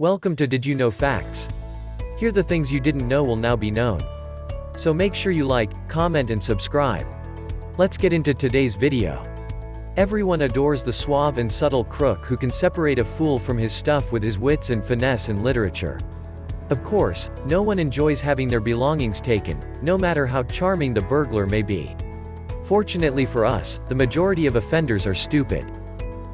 Welcome to Did You Know Facts? Here the things you didn't know will now be known. So make sure you like, comment and subscribe. Let's get into today's video. Everyone adores the suave and subtle crook who can separate a fool from his stuff with his wits and finesse in literature. Of course, no one enjoys having their belongings taken, no matter how charming the burglar may be. Fortunately for us, the majority of offenders are stupid.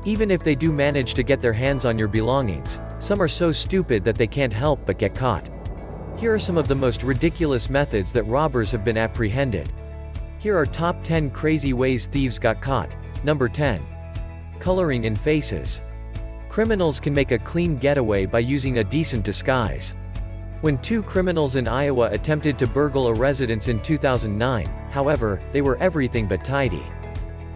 Even if they do manage to get their hands on your belongings, some are so stupid that they can't help but get caught. Here are some of the most ridiculous methods that robbers have been apprehended. Here are top 10 crazy ways thieves got caught. Number 10. Coloring in faces. Criminals can make a clean getaway by using a decent disguise. When two criminals in Iowa attempted to burgle a residence in 2009, however, they were everything but tidy.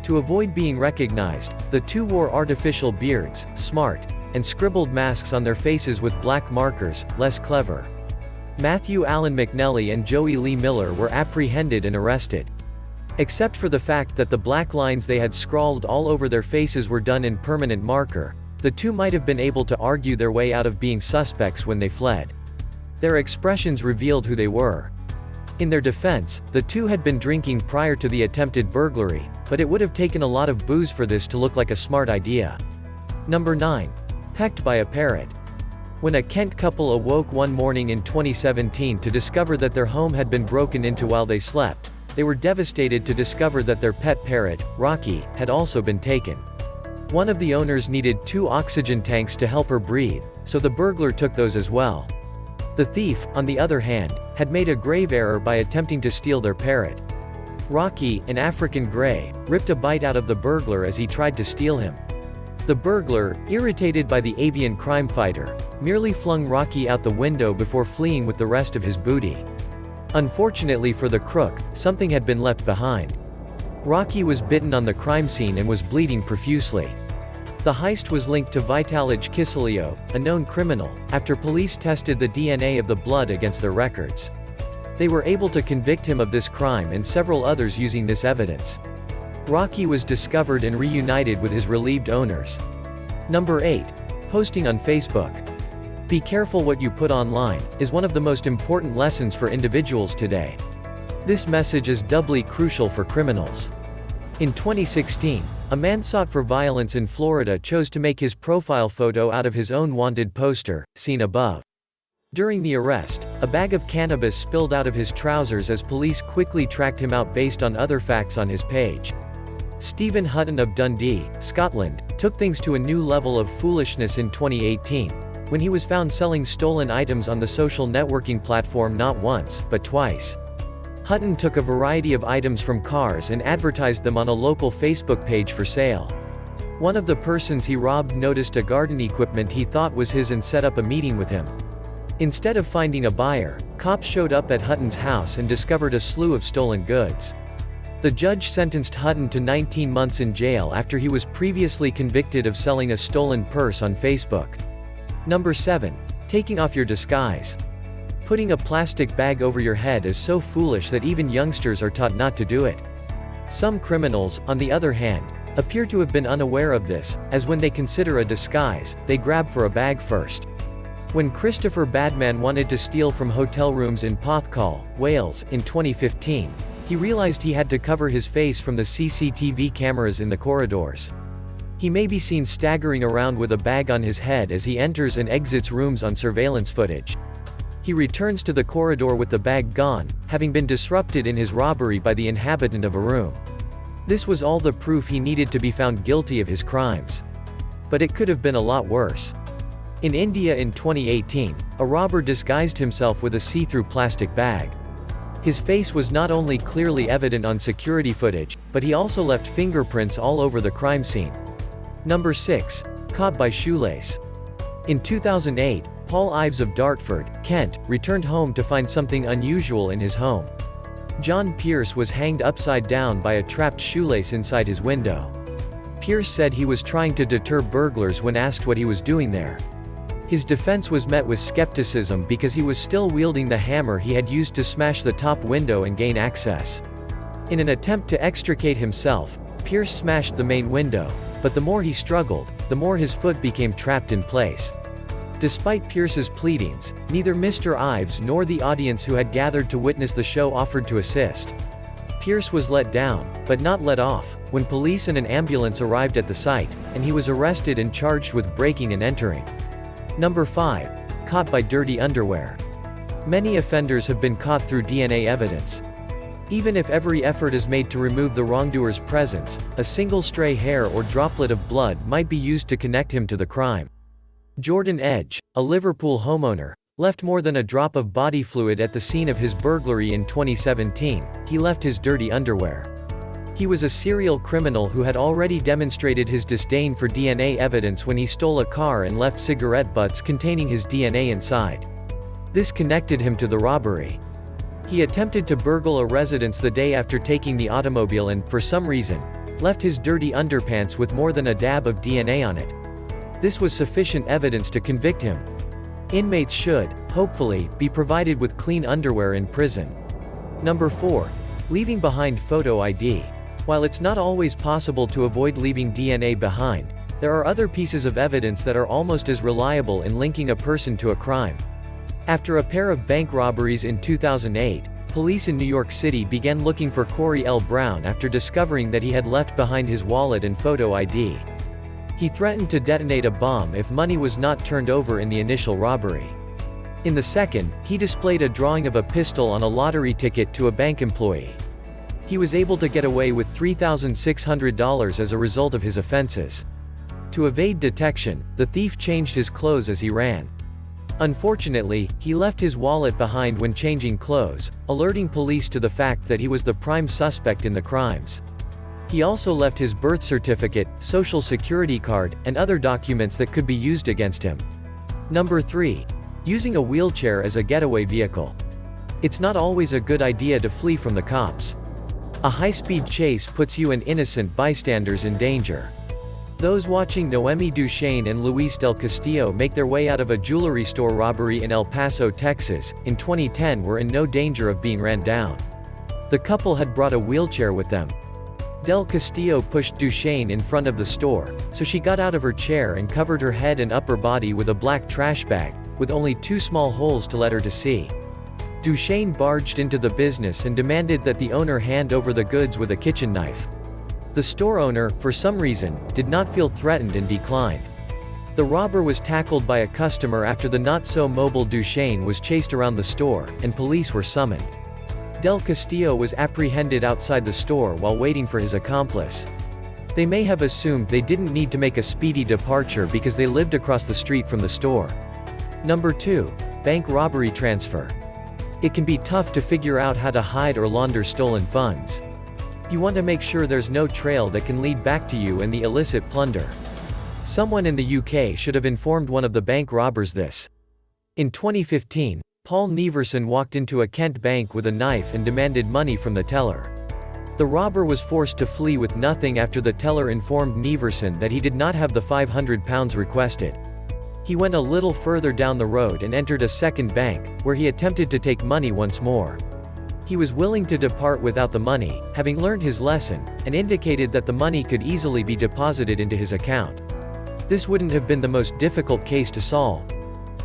To avoid being recognized, the two wore artificial beards, smart, and scribbled masks on their faces with black markers, less clever. Matthew Allen McNelly and Joey Lee Miller were apprehended and arrested. Except for the fact that the black lines they had scrawled all over their faces were done in permanent marker, the two might have been able to argue their way out of being suspects when they fled. Their expressions revealed who they were. In their defense, the two had been drinking prior to the attempted burglary, but it would have taken a lot of booze for this to look like a smart idea. Number 9. Pecked by a parrot. When a Kent couple awoke one morning in 2017 to discover that their home had been broken into while they slept, they were devastated to discover that their pet parrot, Rocky, had also been taken. One of the owners needed 2 oxygen tanks to help her breathe, so the burglar took those as well. The thief, on the other hand, had made a grave error by attempting to steal their parrot. Rocky, an African gray, ripped a bite out of the burglar as he tried to steal him. The burglar, irritated by the avian crime fighter, merely flung Rocky out the window before fleeing with the rest of his booty. Unfortunately for the crook, something had been left behind. Rocky was bitten on the crime scene and was bleeding profusely. The heist was linked to Vitaly Kiselyov, a known criminal, after police tested the DNA of the blood against their records. They were able to convict him of this crime and several others using this evidence. Rocky was discovered and reunited with his relieved owners. Number 8. Posting on Facebook. Be careful what you put online, is one of the most important lessons for individuals today. This message is doubly crucial for criminals. In 2016, a man sought for violence in Florida chose to make his profile photo out of his own wanted poster, seen above. During the arrest, a bag of cannabis spilled out of his trousers as police quickly tracked him out based on other facts on his page. Stephen Hutton of Dundee, Scotland, took things to a new level of foolishness in 2018, when he was found selling stolen items on the social networking platform not once, but twice. Hutton took a variety of items from cars and advertised them on a local Facebook page for sale. One of the persons he robbed noticed a garden equipment he thought was his and set up a meeting with him. Instead of finding a buyer, cops showed up at Hutton's house and discovered a slew of stolen goods. The judge sentenced Hutton to 19 months in jail after he was previously convicted of selling a stolen purse on Facebook. Number 7. Taking off your disguise. Putting a plastic bag over your head is so foolish that even youngsters are taught not to do it. Some criminals, on the other hand, appear to have been unaware of this, as when they consider a disguise, they grab for a bag first. When Christopher Badman wanted to steal from hotel rooms in Porthcawl, Wales, in 2015, he realized he had to cover his face from the CCTV cameras in the corridors. He may be seen staggering around with a bag on his head as he enters and exits rooms on surveillance footage. He returns to the corridor with the bag gone, having been disrupted in his robbery by the inhabitant of a room. This was all the proof he needed to be found guilty of his crimes. But it could have been a lot worse. In India in 2018, a robber disguised himself with a see-through plastic bag. His face was not only clearly evident on security footage, but he also left fingerprints all over the crime scene. Number 6. Cobb by Shoelace. In 2008, Paul Ives of Dartford, Kent, returned home to find something unusual in his home. John Pierce was hanged upside down by a trapped shoelace inside his window. Pierce said he was trying to deter burglars when asked what he was doing there. His defense was met with skepticism because he was still wielding the hammer he had used to smash the top window and gain access. In an attempt to extricate himself, Pierce smashed the main window, but the more he struggled, the more his foot became trapped in place. Despite Pierce's pleadings, neither Mr. Ives nor the audience who had gathered to witness the show offered to assist. Pierce was let down, but not let off, when police and an ambulance arrived at the site, and he was arrested and charged with breaking and entering. Number 5. Caught by dirty underwear. Many offenders have been caught through DNA evidence. Even if every effort is made to remove the wrongdoer's presence, a single stray hair or droplet of blood might be used to connect him to the crime. Jordan Edge, a Liverpool homeowner, left more than a drop of body fluid at the scene of his burglary in 2017. He left his dirty underwear. He was a serial criminal who had already demonstrated his disdain for DNA evidence when he stole a car and left cigarette butts containing his DNA inside. This connected him to the robbery. He attempted to burgle a residence the day after taking the automobile and, for some reason, left his dirty underpants with more than a dab of DNA on it. This was sufficient evidence to convict him. Inmates should, hopefully, be provided with clean underwear in prison. Number 4. Leaving behind photo ID. While it's not always possible to avoid leaving DNA behind, there are other pieces of evidence that are almost as reliable in linking a person to a crime. After a pair of bank robberies in 2008, police in New York City began looking for Corey L. Brown after discovering that he had left behind his wallet and photo ID. He threatened to detonate a bomb if money was not turned over in the initial robbery. In the second, he displayed a drawing of a pistol on a lottery ticket to a bank employee. He was able to get away with $3,600 as a result of his offenses. To evade detection, the thief changed his clothes as he ran. Unfortunately, he left his wallet behind when changing clothes, alerting police to the fact that he was the prime suspect in the crimes. He also left his birth certificate, social security card, and other documents that could be used against him. Number 3. Using a wheelchair as a getaway vehicle. It's not always a good idea to flee from the cops. A high-speed chase puts you and innocent bystanders in danger. Those watching Noemi Duchesne and Luis del Castillo make their way out of a jewelry store robbery in El Paso, Texas, in 2010 were in no danger of being ran down. The couple had brought a wheelchair with them. Del Castillo pushed Duchesne in front of the store, so she got out of her chair and covered her head and upper body with a black trash bag, with only 2 small holes to let her to see. Duchesne barged into the business and demanded that the owner hand over the goods with a kitchen knife. The store owner, for some reason, did not feel threatened and declined. The robber was tackled by a customer after the not-so-mobile Duchesne was chased around the store, and police were summoned. Del Castillo was apprehended outside the store while waiting for his accomplice. They may have assumed they didn't need to make a speedy departure because they lived across the street from the store. Number 2. Bank robbery transfer. It can be tough to figure out how to hide or launder stolen funds. You want to make sure there's no trail that can lead back to you and the illicit plunder. Someone in the UK should have informed one of the bank robbers this. In 2015, Paul Neverson walked into a Kent bank with a knife and demanded money from the teller. The robber was forced to flee with nothing after the teller informed Neverson that he did not have the £500 requested. He went a little further down the road and entered a second bank, where he attempted to take money once more. He was willing to depart without the money, having learned his lesson, and indicated that the money could easily be deposited into his account. This wouldn't have been the most difficult case to solve.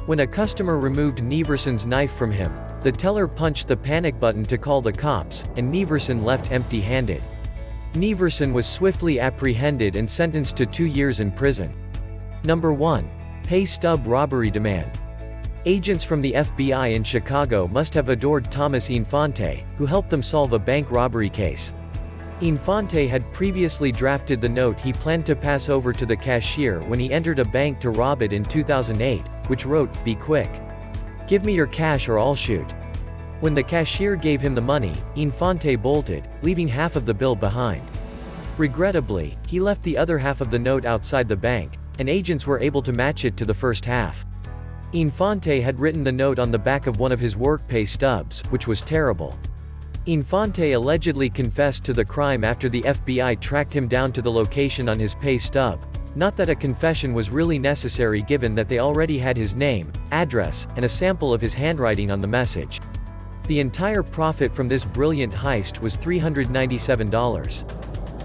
When a customer removed Neverson's knife from him, the teller punched the panic button to call the cops, and Neverson left empty-handed. Neverson was swiftly apprehended and sentenced to 2 years in prison. Number 1. Pay stub robbery demand. Agents from the FBI in Chicago must have adored Thomas Infante, who helped them solve a bank robbery case. Infante had previously drafted the note he planned to pass over to the cashier when he entered a bank to rob it in 2008, which wrote, "Be quick. Give me your cash or I'll shoot." When the cashier gave him the money, Infante bolted, leaving half of the bill behind. Regrettably, he left the other half of the note outside the bank, and agents were able to match it to the first half. Infante had written the note on the back of one of his work pay stubs, which was terrible. Infante allegedly confessed to the crime after the FBI tracked him down to the location on his pay stub. Not that a confession was really necessary given that they already had his name, address, and a sample of his handwriting on the message. The entire profit from this brilliant heist was $397.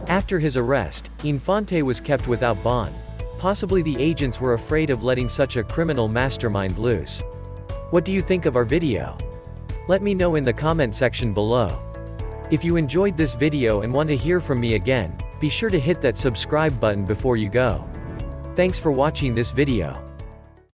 After his arrest, Infante was kept without bond. Possibly the agents were afraid of letting such a criminal mastermind loose. What do you think of our video? Let me know in the comment section below. If you enjoyed this video and want to hear from me again, be sure to hit that subscribe button before you go. Thanks for watching this video.